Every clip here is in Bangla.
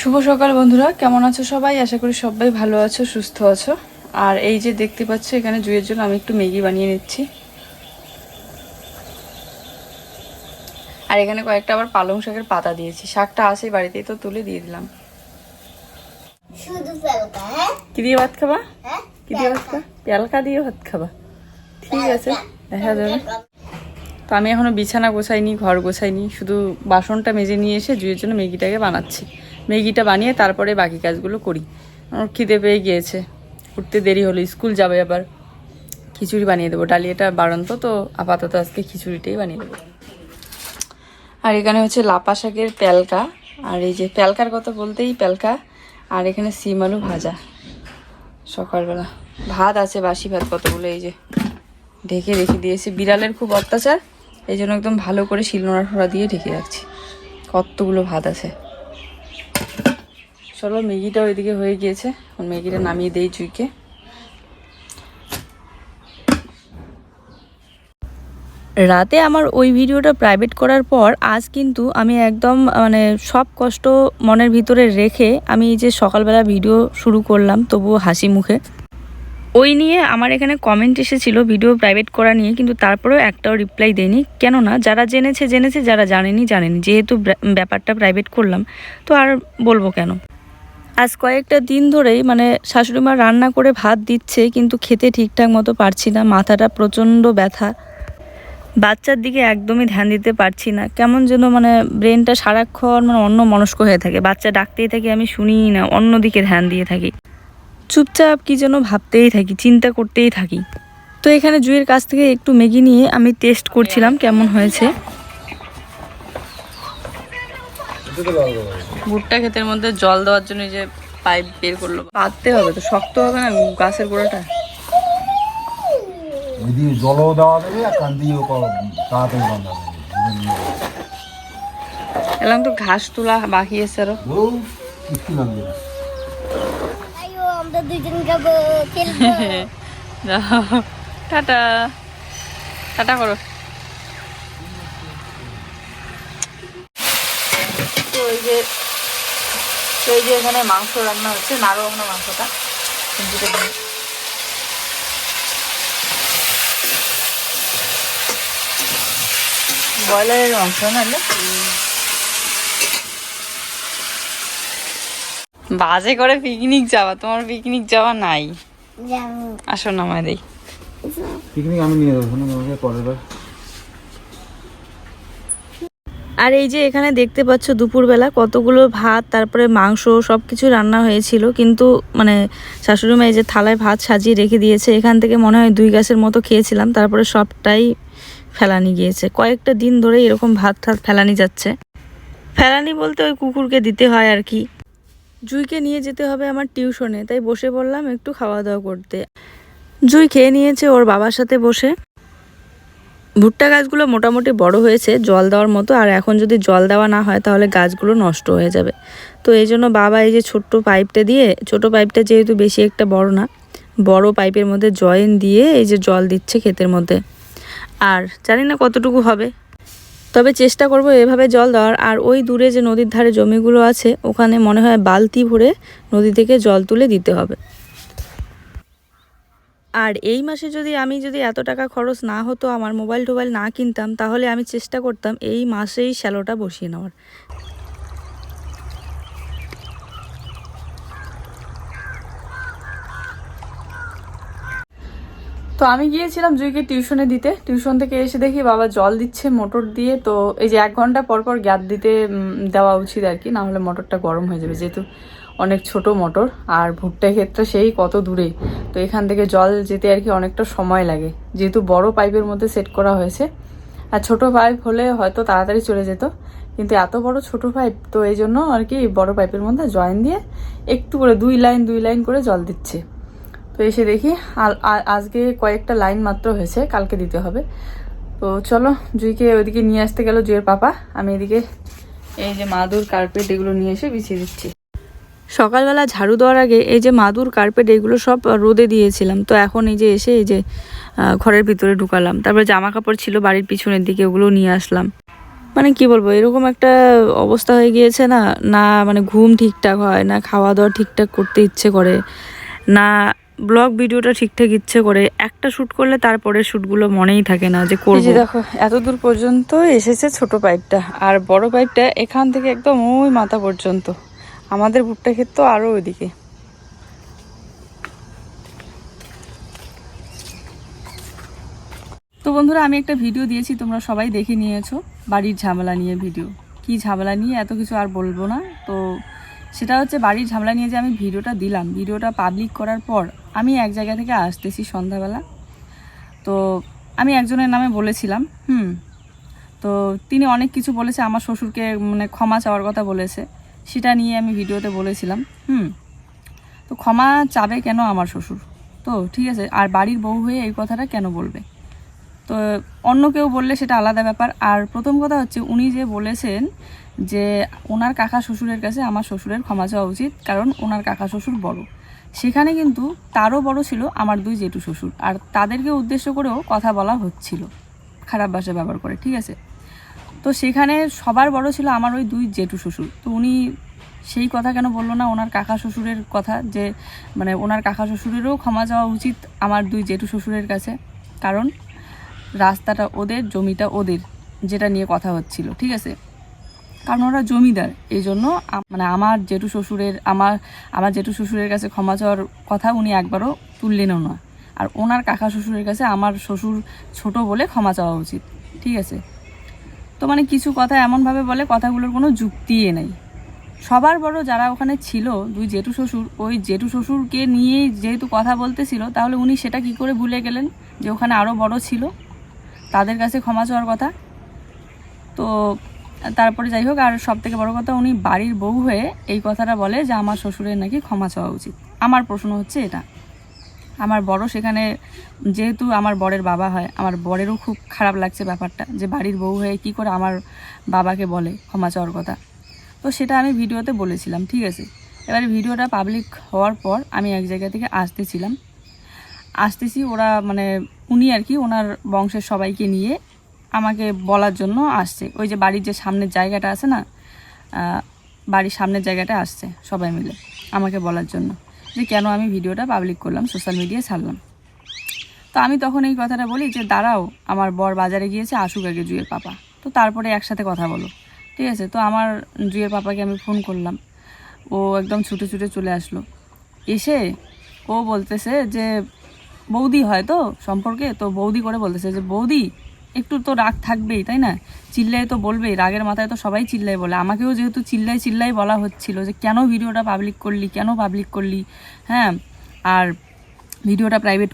শুভ সকাল বন্ধুরা, কেমন আছো সবাই? আশা করি সবাই ভালো আছো, সুস্থ আছো। আর এই যে দেখতে পাচ্ছ, এখানে জুয়ের জন্য আমি একটু ম্যাগি বানিয়ে নিচ্ছি। আর এখানে কয়েকটা আবার পালং শাকের পাতা দিয়েছি। শাকটা আছে বাড়িতেই, তো তুলে দিয়ে দিলাম। কি দিয়ে ভাত খাবা? কি দিয়ে ভাত খাবা? প্যালকা দিয়ে ভাত খাবা? ঠিক আছে, দেখা যাবে। তো আমি এখনো বিছানা গোছাইনি, ঘর গোছাইনি, শুধু বাসনটা মেজে নিয়ে এসে জুয়ের জন্য ম্যাগিটাকে বানাচ্ছি। ম্যাগিটা বানিয়ে তারপরে বাকি কাজগুলো করি। আমার খিদে পেয়ে গিয়েছে, উঠতে দেরি হলো, স্কুল যাবে। আবার খিচুড়ি বানিয়ে দেবো, ডালিয়াটা বাড়ন্ত তো আপাতত আজকে খিচুড়িটাই বানিয়ে দেবো। আর এখানে হচ্ছে লাপা শাকের প্যালকা, আর এই যে প্যালকার কথা বলতেই প্যালকা। আর এখানে সিম আলু ভাজা সকালবেলা। ভাত আছে, বাসি ভাত কতগুলো, এই যে ঢেকে রেখে দিয়েছি। বিড়ালের খুব অত্যাচার, এই জন্য একদম ভালো করে শিলনোড়া দিয়ে ঢেকে রাখছি। কতগুলো ভাত আছে। চলো, ম্যাগিটা ওইদিকে হয়ে গিয়েছে, এখন ম্যাগিটা নামিয়ে দেই জুইকে। রাতে আমার ওই ভিডিওটা প্রাইভেট করার পর আজ কিন্তু আমি একদম সব কষ্ট মনের ভিতরে রেখে আমি এই যে সকালবেলা ভিডিও শুরু করলাম, তবুও হাসি মুখে। ওই নিয়ে আমার এখানে কমেন্ট এসেছিল ভিডিও প্রাইভেট করা নিয়ে, কিন্তু তারপরেও একটাও রিপ্লাই দেয়নি। কেননা যারা জেনেছে, যারা জানেনি। যেহেতু ব্যাপারটা প্রাইভেট করলাম, তো আর বলবো কেন। আজ কয়েকটা দিন ধরেই শাশুড়ি মা রান্না করে ভাত দিচ্ছে, কিন্তু খেতে ঠিকঠাক মতো পারছি না। মাথাটা প্রচণ্ড ব্যথা, বাচ্চার দিকে একদমই ধ্যান দিতে পারছি না। কেমন যেন ব্রেনটা সারাক্ষণ অন্য মনস্ক হয়ে থাকে। বাচ্চা ডাকতেই থাকি, আমি শুনিই না, অন্যদিকে ধ্যান দিয়ে থাকি। চুপচাপ কি যেন ভাবতেই থাকি, চিন্তা করতেই থাকি। তো এখানে জুয়ের কাছ থেকে একটু ম্যাগি নিয়ে আমি টেস্ট করছিলাম কেমন হয়েছে। ভুট্টা ক্ষেতের মধ্যে জল দেওয়ার জন্য যে পাইপ বের করলো, পাততে হবে তো, শক্ত হবে না গাছের গোড়াটা। জলও দেওয়া দেবে আর কান দিয়েও তাড়াতাড়ি বান্ধা দেবে। এলাম তো ঘাস তোলা বাকি আছে আরো। কিছু লাগবে না। আমরা দুইজন যাবো খেলবো। টাটা টাটা করো। তো এই যে এখানে মাংস রান্না হচ্ছে, নাড়ো আমরা মাংসটা। ব্রয়লারের মাংস না, বাজে করে পিকনিক যাওয়া। তোমার পিকনিক যাওয়া নাই, আসো না আমায় দেই পিকনিক আমি নিয়ে যাবো তোমাকে পরের বার। আর এই যে এখানে দেখতে পাচ্ছ দুপুরবেলা কতগুলো ভাত, তারপরে মাংস, সব কিছু রান্না হয়েছিল। কিন্তু শাশুড়ি মা এই যে থালায় ভাত সাজিয়ে রেখে দিয়েছে, এখান থেকে মনে হয় 2 গ্লাসের মতো খেয়েছিলাম, তারপরে সবটাই ফেলানি গিয়েছে। কয়েকটা দিন ধরে এরকম ভাত ফেলানি যাচ্ছে। ফেলানি বলতে ওই কুকুরকে দিতে হয় আর কি। জুইকে নিয়ে যেতে হবে আমার টিউশনে, তাই বসে পড়লাম একটু খাওয়া দাওয়া করতে। জুই খেয়ে নিয়েছে ওর বাবার সাথে বসে। ভুট্টা গাছগুলো মোটামুটি বড় হয়েছে জল দেওয়ার মতো, আর এখন যদি জল দেওয়া না হয় তাহলে গাছগুলো নষ্ট হয়ে যাবে। তো এই জন্য বাবা এই যে ছোট্ট পাইপটা দিয়ে, ছোট পাইপটা যেহেতু বেশি একটা বড় না, বড় পাইপের মধ্যে জয়েন দিয়ে এই যে জল দিচ্ছে ক্ষেতের মধ্যে। আর জানি না কতটুকু হবে, তবে চেষ্টা করব এভাবে জল দেওয়ার। আর ওই দূরে যে নদীর ধারে জমিগুলো আছে, ওখানে মনে হয় বালতি ভরে নদী থেকে জল তুলে দিতে হবে। আর এই মাসে আমি যদি এত টাকা খরচ না হতো, আমার মোবাইল টোবাইল না কিনতাম, তাহলে আমি চেষ্টা করতাম এই মাসেই শ্যালোটা বসিয়ে নেওয়ার। তো আমি গিয়েছিলাম জুইকে টিউশনে দিতে। টিউশন থেকে এসে দেখি বাবা জল দিচ্ছে মোটর দিয়ে। তো এই যে 1 ঘন্টা পর পর গ্যাপ দিতে দেওয়া উচিত আর কি, না হলে মোটরটা গরম হয়ে যাবে, যেহেতু অনেক ছোট মোটর। আর ভুট্টা ক্ষেত্রে সেই কত দূরে, তো এখান থেকে জল যেতে আর কি অনেকটা সময় লাগে, যেহেতু বড় পাইপের মধ্যে সেট করা হয়েছে। আর ছোট পাইপ হলে হয়তো তাড়াতাড়ি চলে যেত, কিন্তু এত বড় ছোট পাইপ, তো এই জন্য আর কি বড় পাইপের মধ্যে জয়েন দিয়ে একটু করে 2 লাইন করে জল দিচ্ছে। তো এসে দেখি আজকে কয়েকটা লাইন মাত্র হয়েছে, কালকে দিতে হবে। তো চলো, জুইকে ওইদিকে নিয়ে আসতে গেল জুইয়ের পাপা, আমি এদিকে এই যে মাদুর কার্পেট এগুলো নিয়ে এসে বিছিয়ে দিচ্ছি। সকালবেলা ঝাড়ু দেওয়ার আগে এই যে মাদুর কার্পেট এগুলো সব রোদে দিয়েছিলাম। তো এখন এই যে এসে এই যে ঘরের ভিতরে ঢুকালাম। তারপরে জামা কাপড় ছিল বাড়ির পিছনের দিকে, ওগুলো নিয়ে আসলাম। মানে কি বলবো, এরকম একটা অবস্থা হয়ে গিয়েছে না, না মানে ঘুম ঠিকঠাক হয় না, খাওয়া দাওয়া ঠিকঠাক করতে ইচ্ছে করে না, ব্লগ ভিডিওটা ঠিকঠাক ইচ্ছে করে, একটা শ্যুট করলে তারপরে শ্যুটগুলো মনেই থাকে না যে করব। দেখো এত দূর পর্যন্ত এসেছে ছোট পাইপটা, আর বড় পাইপটা এখান থেকে একদম ওই মাথা পর্যন্ত, আমাদের ভুট্টা ক্ষেত তো আরও ওইদিকে। তো বন্ধুরা, আমি একটা ভিডিও দিয়েছি, তোমরা সবাই দেখে নিয়েছো, বাড়ির ঝামেলা নিয়ে ভিডিও। কি ঝামেলা নিয়ে এত কিছু আর বলবো না। তো সেটা হচ্ছে বাড়ির ঝামেলা নিয়ে যে আমি ভিডিওটা দিলাম, ভিডিওটা পাবলিক করার পর আমি এক জায়গা থেকে আসতেছি সন্ধ্যাবেলা। তো আমি একজনের নামে বলেছিলাম, তো তিনি অনেক কিছু বলেছে, আমার শ্বশুরকে মানে ক্ষমা চাওয়ার কথা বলেছে, সেটা নিয়ে আমি ভিডিওতে বলেছিলাম। তো ক্ষমা চাবে কেন আমার শ্বশুর? তো ঠিক আছে, আর বাড়ির বউ হয়ে এই কথাটা কেন বলবে? তো অন্য কেউ বললে সেটা আলাদা ব্যাপার। আর প্রথম কথা হচ্ছে, উনি যে বলেছেন যে ওনার কাকা শ্বশুরের কাছে আমার শ্বশুরের ক্ষমা চাওয়া উচিত, কারণ ওনার কাকা শ্বশুর বড়। সেখানে কিন্তু তারও বড় ছিল আমার দুই জেঠু শ্বশুর, আর তাদেরকে উদ্দেশ্য করেও কথা বলা হচ্ছিল খারাপ ভাষা ব্যবহার করে, ঠিক আছে। তো সেখানে সবার বড় ছিল আমার ওই দুই জেঠু শ্বশুর। তো উনি সেই কথা কেন বললো না ওনার কাকা শ্বশুরের কথা, যে মানে ওনার কাকা শ্বশুরেরও ক্ষমা চাওয়া উচিত আমার দুই জেঠু শ্বশুরের কাছে, কারণ রাস্তাটা ওদের, জমিটা ওদের, যেটা নিয়ে কথা হচ্ছিল, ঠিক আছে। কারণ ওরা জমিদার, এই জন্য মানে আমার জেঠু শ্বশুরের কাছে ক্ষমা চাওয়ার কথা উনি একবারও তুললেনও না। আর ওনার কাকা শ্বশুরের কাছে আমার শ্বশুর ছোট বলে ক্ষমা চাওয়া উচিত, ঠিক আছে। তো মানে কিছু কথা এমনভাবে বলে, কথাগুলোর কোনো যুক্তিই নেই। সবার বড় যারা ওখানে ছিল দুই জেঠু শ্বশুর, ওই জেঠু শ্বশুরকে নিয়েই যেহেতু কথা বলতেছিল, তাহলে উনি সেটা কি করে ভুলে গেলেন যে ওখানে আরও বড় ছিল, তাদের কাছে ক্ষমা চাওয়ার কথা। তো তারপরে যাই হোক, আর সব থেকে বড় কথা, উনি বাড়ির বউ হয়ে এই কথাটা বলে যে আমার শ্বশুরের নাকি ক্ষমা চাওয়া উচিত। আমার প্রশ্ন হচ্ছে এটা, আমার বড় সেখানে যেহেতু আমার বরের বাবা হয়, আমার বরেরও খুব খারাপ লাগছে ব্যাপারটা, যে বাড়ির বউ হয়ে কি করে আমার বাবাকে বলে ক্ষমা চাওয়ার কথা। তো সেটা আমি ভিডিওতে বলেছিলাম, ঠিক আছে। এবারে ভিডিওটা পাবলিক হওয়ার পর আমি এক জায়গা থেকে আসতেছি, ওরা মানে উনি আর কি ওনার বংশের সবাইকে নিয়ে আমাকে বলার জন্য আসছে। ওই যে বাড়ির যে সামনের জায়গাটা আছে না, বাড়ির সামনের জায়গাটা আসছে সবাই মিলে আমাকে বলার জন্য যে কেন আমি ভিডিওটা পাবলিক করলাম, সোশ্যাল মিডিয়ায় ছাড়লাম। তো আমি তখন এই কথাটা বলি যে দাঁড়াও, আমার বর বাজারে গিয়েছে, আসুক আগে জুয়ের পাপা, তো তারপরে একসাথে কথা বলো, ঠিক আছে। তো আমার জুয়ের পাপাকে আমি ফোন করলাম, ও একদম ছুটে ছুটে চলে আসলো। এসে ও বলতেছে যে বৌদি হয় তো সম্পর্কে, তো বৌদি করে বলতেছে যে বৌদি একটু তো রাগ থাকবেই, তাই না, চিল্লাই তো বলবেই, রাগের মাথায় তো সবাই চিল্লাই বলে, আমাকেও যেহেতু চিল্লাই বলা হচ্ছিল যে কেন ভিডিওটা পাবলিক করলি, হ্যাঁ, আর ভিডিওটা প্রাইভেট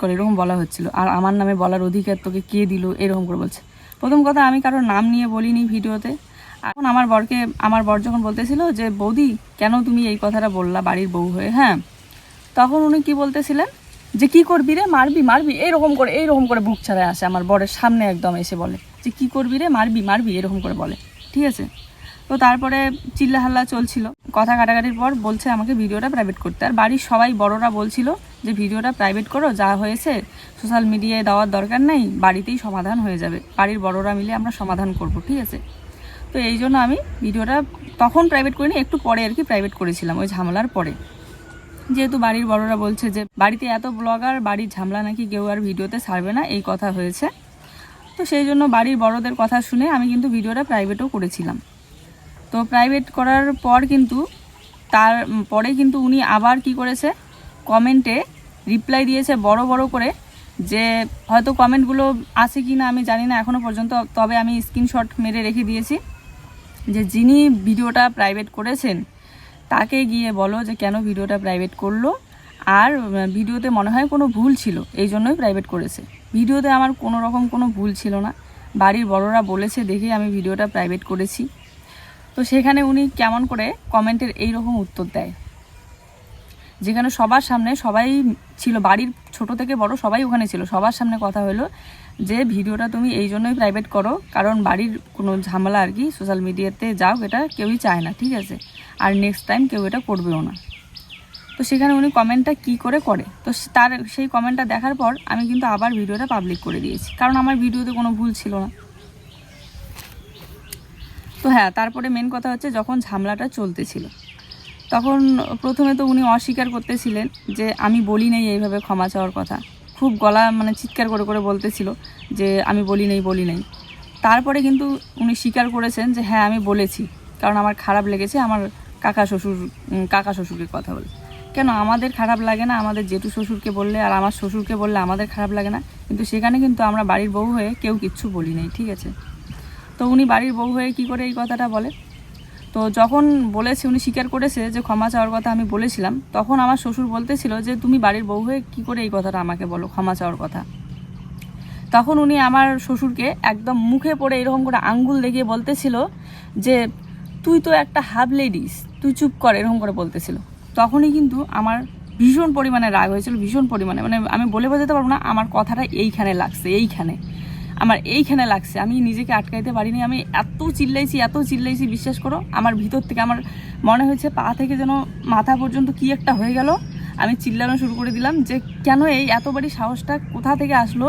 কর এরকম বলা হচ্ছিল। আর আমার নামে বলার অধিকার তোকে কে দিল, এরকম করে বলছে। প্রথম কথা, আমি কারোর নাম নিয়ে বলিনি ভিডিওতে। এখন আমার বর যখন বলতেছিল যে বৌদি কেন তুমি এই কথাটা বললা বাড়ির বউ হয়ে, হ্যাঁ, তখন উনি কি বলতেছিলেন যে কি করবি রে, মারবি এইরকম করে বুক ছাড়ায় আসে আমার বরের সামনে, একদম এসে বলে যে কি করবি রে, মারবি এরকম করে বলে, ঠিক আছে। তো তারপরে চিল্লাহাল্লা চলছিল, কথা কাটাকাটির পর বলছে আমাকে ভিডিওটা প্রাইভেট করতে। আর বাড়ির সবাই বড়রা বলছিল যে ভিডিওটা প্রাইভেট করো, যা হয়েছে সোশ্যাল মিডিয়ায় দেওয়ার দরকার নেই, বাড়িতেই সমাধান হয়ে যাবে, বাড়ির বড়রা মিলে আমরা সমাধান করব, ঠিক আছে। তো এই জন্য আমি ভিডিওটা তখন প্রাইভেট করিনি, একটু পরে আর কি প্রাইভেট করেছিলাম, ওই ঝামেলার পরে। যেহেতু বাড়ির বড়রা বলছে যে বাড়িতে এত ব্লগার, বাড়ির ঝামেলা নাকি কেউ আর ভিডিওতে ছাড়বে না, এই কথা হয়েছে। তো সেই জন্য বাড়ির বড়দের কথা শুনে আমি কিন্তু ভিডিওটা প্রাইভেটও করেছিলাম। তো প্রাইভেট করার পর কিন্তু তারপরে কিন্তু উনি আবার কি করেছে, কমেন্টে রিপ্লাই দিয়েছে বড় করে, যে হয়তো কমেন্টগুলো আছে কি না আমি জানি না এখনও পর্যন্ত, তবে আমি স্ক্রিনশট মেরে রেখে দিয়েছি, যে যিনি ভিডিওটা প্রাইভেট করেছেন তাকে গিয়ে বলো যে কেন ভিডিওটা প্রাইভেট করলো, আর ভিডিওতে মনে হয় কোনো ভুল ছিল, এই জন্যই প্রাইভেট করেছে। ভিডিওতে আমার কোনো রকম কোনো ভুল ছিল না, বাড়ির বড়রা বলেছে দেখে আমি ভিডিওটা প্রাইভেট করেছি। তো সেখানে উনি কেমন করে কমেন্টের এই রকম উত্তর দেয়, যেখানে সবার সামনে সবাই ছিল, বাড়ির ছোট থেকে বড় সবাই ওখানে ছিল, সবার সামনে কথা হলো যে ভিডিওটা তুমি এই জন্যই প্রাইভেট করো, কারণ বাড়ির কোনো ঝামেলা আর কি সোশ্যাল মিডিয়াতে যাও, এটা কেউই চায় না, ঠিক আছে, আর নেক্সট টাইম কেউ এটা করবেও না। তো সেখানে উনি কমেন্টটা কি করে, তো তার সেই কমেন্টটা দেখার পর আমি কিন্তু আবার ভিডিওটা পাবলিক করে দিয়েছি, কারণ আমার ভিডিওতে কোনো ভুল ছিল না। তো হ্যাঁ, তারপরে মেন কথা হচ্ছে যখন ঝামেলাটা চলতেছিল তখন প্রথমে তো উনি অস্বীকার করতেছিলেন যে আমি বলি নেই এইভাবে ক্ষমা চাওয়ার কথা, খুব গলা মানে চিৎকার করে করে বলতেছিল যে আমি বলি নেই। তারপরে কিন্তু উনি স্বীকার করেছেন যে হ্যাঁ আমি বলেছি, কারণ আমার খারাপ লেগেছে আমার কাকা শ্বশুরকে কথা বলে। কেন আমাদের খারাপ লাগে না আমাদের জেঠু শ্বশুরকে বললে, আর আমার শ্বশুরকে বললে আমাদের খারাপ লাগে না? কিন্তু সেখানে কিন্তু আমরা বাড়ির বউ হয়ে কেউ কিচ্ছু বলি নাই, ঠিক আছে? তো উনি বাড়ির বউ হয়ে কি করে এই কথাটা বলে? তো যখন বলেছে, উনি স্বীকার করেছে যে ক্ষমা চাওয়ার কথা আমি বলেছিলাম, তখন আমার শ্বশুর বলতেছিল যে তুমি বাড়ির বউ হয়ে কী করে এই কথাটা আমাকে বলো, ক্ষমা চাওয়ার কথা। তখন উনি আমার শ্বশুরকে একদম মুখে পড়ে এরকম করে আঙ্গুল দেখিয়ে বলতেছিল যে তুই তো একটা হাফ লেডিস, তুই চুপ কর, এরকম করে বলতেছিল। তখনই কিন্তু আমার ভীষণ পরিমাণে রাগ হয়েছিল, ভীষণ পরিমাণে, মানে আমি বলে বোঝাতে পারবো না। আমার কথাটা এইখানে লাগছে, আমি নিজেকে আটকাইতে পারিনি। আমি এত চিল্লাইছি বিশ্বাস করো, আমার ভিতর থেকে আমার মনে হয়েছে পা থেকে যেন মাথা পর্যন্ত কি একটা হয়ে গেল। আমি চিল্লানো শুরু করে দিলাম যে কেন এই এত বড় সাহসটা কোথা থেকে আসলো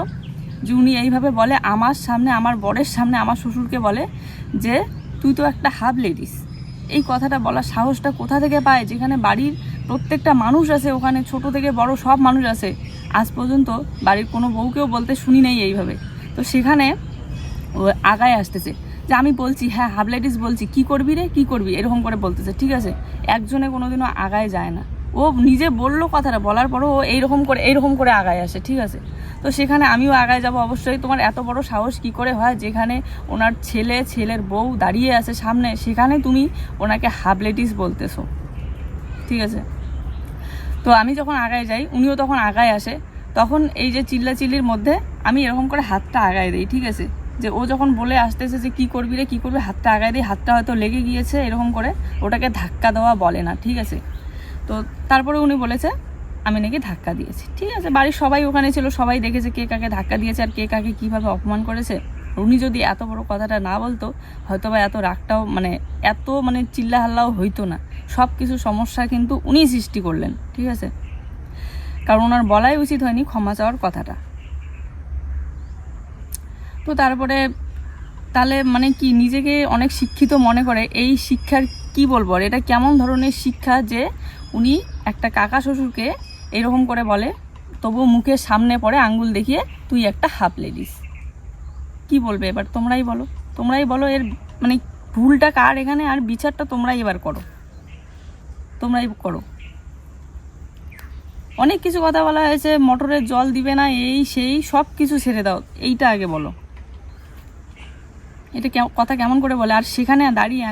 যে উনি এইভাবে বলে আমার সামনে, আমার বরের সামনে আমার শ্বশুরকে বলে যে তুই তো একটা হাফ লেডিস। এই কথাটা বলার সাহসটা কোথা থেকে পায়, যেখানে বাড়ির প্রত্যেকটা মানুষ আছে, ওখানে ছোট থেকে বড় সব মানুষ আছে। আজ পর্যন্ত বাড়ির কোনো বউকেও বলতে শুনি নাই এইভাবে। তো সেখানে ও আগায় আসতেছে যে আমি বলছি, হ্যাঁ হাফ লেডিস বলছি, কি করবি এরকম করে বলতেছে, ঠিক আছে? একজনে কোনোদিনও আগায় যায় না। ও নিজে বললো কথাটা, বলার পরও ও এইরকম করে আগায় আসে, ঠিক আছে? তো সেখানে আমিও আগায় যাব অবশ্যই। তোমার এত বড় সাহস কি করে হয়, যেখানে ওনার ছেলের বউ দাঁড়িয়ে আছে সামনে, সেখানে তুমি ওনাকে হাফ লেডিস বলতেছো, ঠিক আছে? তো আমি যখন আগায় যাই, উনিও তখন আগায় আসে। তখন এই যে চিল্লাচিল্লির মধ্যে আমি এরকম করে হাতটা আগায় দিই, ঠিক আছে? যে ও যখন বলে আসতেছে যে কী করবি, হাতটা আগায় দিই, হাতটা হয়তো লেগে গিয়েছে এরকম করে, ওটাকে ধাক্কা দেওয়া বলে না, ঠিক আছে? তো তারপরে উনি বলেছে আমি নাকি ধাক্কা দিয়েছি, ঠিক আছে? বাড়ির সবাই ওখানে ছিল, সবাই দেখেছে কে কাকে ধাক্কা দিয়েছে আর কে কাকে কীভাবে অপমান করেছে। উনি যদি এত বড় কথাটা না বলতো, হয়তো বা এত রাগটাও এত চিল্লা হাল্লাও হইতো না। সব কিছু সমস্যা কিন্তু উনিই সৃষ্টি করলেন, ঠিক আছে? কারণ ওনার বলাই উচিত হয়নি ক্ষমা চাওয়ার কথাটা। তো তারপরে তাহলে কি নিজেকে অনেক শিক্ষিত মনে করে, এই শিক্ষার কি বলবো, আর এটা কেমন ধরনের শিক্ষা যে উনি একটা কাকা শ্বশুরকে এরকম করে বলে, তবু মুখের সামনে পড়ে আঙ্গুল দেখিয়ে তুই একটা হাফ লেডিস। কি বলবে এবার? তোমরাই বলো এর ভুলটা কার এখানে, আর বিচারটা তোমরাই এবার করো। অনেক কিছু কথা বলা হয়েছে, মোটরের জল দিবে না, এই সেই সব কিছু ছেড়ে দাও, এইটা আগে বলো। এটা কথা কেমন করে বলে? আর সেখানে দাঁড়িয়ে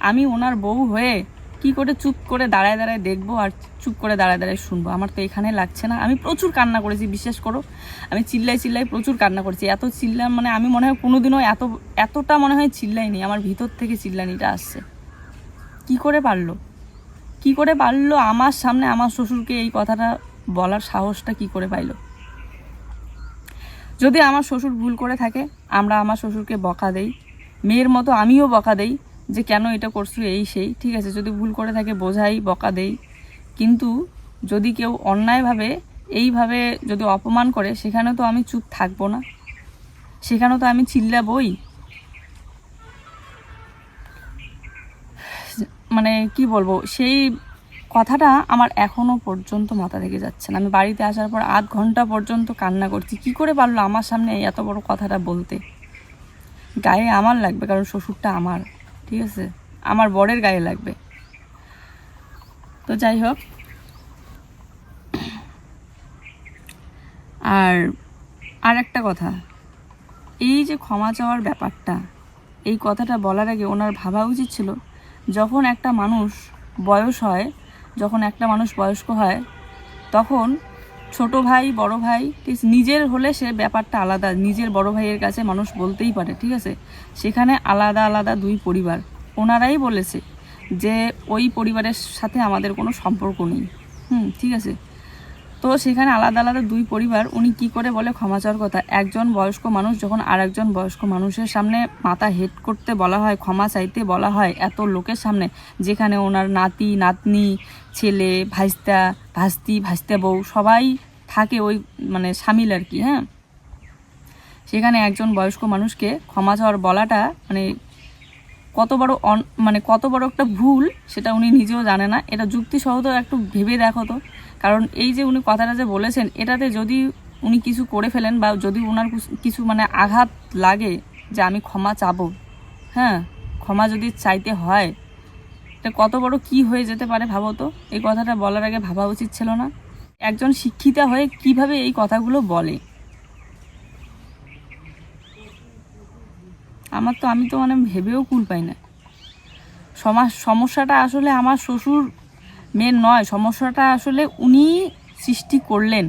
আমি ওনার বউ হয়ে কি করে চুপ করে দাঁড়ায় দেখবো আর চুপ করে দাঁড়ায় শুনবো? আমার তো এখানে লাগছে না। আমি প্রচুর কান্না করেছি, বিশ্বাস করো। আমি চিল্লাই প্রচুর কান্না করেছি। এত চিল্লাম আমি মনে হয় কোনোদিনও এতটা মনে হয় চিল্লাইনি। আমার ভিতর থেকে চিল্লানিটা আসছে। কি করে পারলো আমার সামনে আমার শ্বশুরকে এই কথাটা বলার সাহসটা কি করে পাইলো? যদি আমার শ্বশুর ভুল করে থাকে, আমরা আমার শ্বশুরকে বকা দেই, মেয়ের মতো আমিও বকা দেই যে কেন এটা করছো, এই সেই, ঠিক আছে? যদি ভুল করে থাকে বোঝাই, বকা দেই। কিন্তু যদি কেউ অন্যায়ভাবে এইভাবে যদি অপমান করে, সেখানে তো আমি চুপ থাকবো না, সেখানে তো আমি চিল্লাবই। কি বলবো, সেই কথাটা আমার এখনো পর্যন্ত মাথা থেকে যাচ্ছে না। আমি বাড়িতে আসার পর আধ ঘন্টা পর্যন্ত কান্না করছি। কি করে পারলো আমার সামনে এত বড় কথাটা বলতে? গায়ে আমার লাগবে, কারণ শ্বশুরটা আমার, ঠিক আছে? আমার বরের গায়ে লাগবে। তো যাই হোক, আর একটা কথা, এই যে ক্ষমা চাওয়ার ব্যাপারটা, এই কথাটা বলার আগে ওনার ভাবা উচিত ছিল, যখন একটা মানুষ বয়স হয়, যখন একটা মানুষ বয়স্ক হয়, তখন ছোট ভাই বড় ভাই নিজের হলে সে ব্যাপারটা আলাদা, নিজের বড় ভাইয়ের কাছে মানুষ বলতেই পারে, ঠিক আছে? সেখানে আলাদা আলাদা দুই পরিবার, ওনারাই বলেছে যে ওই পরিবারের সাথে আমাদের কোনো সম্পর্ক নেই, ঠিক আছে? তো সেখানে আলাদা আলাদা দুই পরিবার, উনি কি করে বলে ক্ষমা চাওয়ার কথা? একজন বয়স্ক মানুষ যখন আর একজন বয়স্ক মানুষের সামনে মাথা হেট করতে বলা হয়, ক্ষমা চাইতে বলা হয় এত লোকের সামনে, যেখানে ওনার নাতি নাতনি, ছেলে, ভাস্তা বউ সবাই থাকে, ওই সামিল আর কি, হ্যাঁ? সেখানে একজন বয়স্ক মানুষকে ক্ষমা চাওয়ার বলাটা কত বড় একটা ভুল সেটা উনি নিজেও জানে না। এটা যুক্তিসহ তো একটু ভেবে দেখো তো। কারণ এই যে উনি কথাটা যে বলেছেন, এটাতে যদি উনি কিছু করে ফেলেন বা যদি ওনার কিছু মানে আঘাত লাগে যে আমি ক্ষমা চাবো, হ্যাঁ, ক্ষমা যদি চাইতে হয়, এটা কত বড় কি হয়ে যেতে পারে ভাবো তো। এই কথাটা বলার আগে ভাবা উচিত ছিল না? একজন শিক্ষিতা হয়ে কিভাবে এই কথাগুলো বলে? আমি তো মানে ভেবেও কুল পাই না। সমস্যাটা আসলে আমার শ্বশুর মেন নয়, সমস্যাটা আসলে উনি সৃষ্টি করলেন।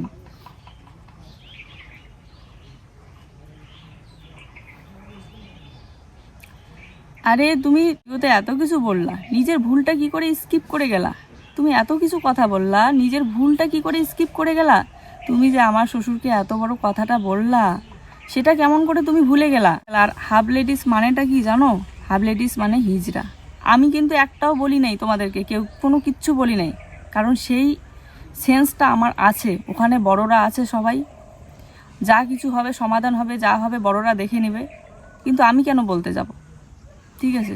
আরে তুমি তো এত কিছু বললা, নিজের ভুলটা কি করে স্কিপ করে গেলা? তুমি এত কিছু কথা বললা, নিজের ভুলটা কি করে স্কিপ করে গেলা? তুমি যে আমার শ্বশুরকে এত বড় কথাটা বললা, সেটা কেমন করে তুমি ভুলে গেলা? আর হাফ লেডিস মানেটা কি জানো? হাফ লেডিস মানে হিজড়া। আমি কিন্তু একটাও বলি নাই তোমাদেরকে, কেউ কোনো কিচ্ছু বলি নাই, কারণ সেই সেন্সটা আমার আছে। ওখানে বড়রা আছে সবাই, যা কিছু হবে সমাধান হবে, যা হবে বড়রা দেখে নেবে। কিন্তু আমি কেন বলতে যাব? ঠিক আছে,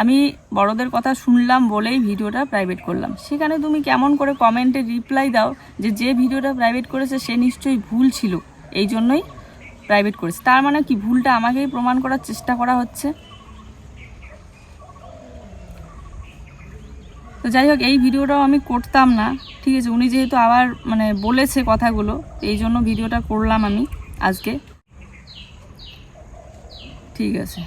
আমি বড়দের কথা শুনলাম বলেই ভিডিওটা প্রাইভেট করলাম। সেখানে তুমি কেমন করে কমেন্টে রিপ্লাই দাও যে ভিডিওটা প্রাইভেট করেছে সে নিশ্চয়ই ভুল ছিল, এই জন্যই প্রাইভেট করেছে। তার মানে কি ভুলটা আমাকেই প্রমাণ করার চেষ্টা করা হচ্ছে? তো যাই হোক, এই ভিডিওটাও আমি করতাম না, ঠিক আছে। উনি যেহেতু আবার মানে বলেছে কথাগুলো, এই জন্য ভিডিওটা করলাম আমি আজকে। ঠিক আছে।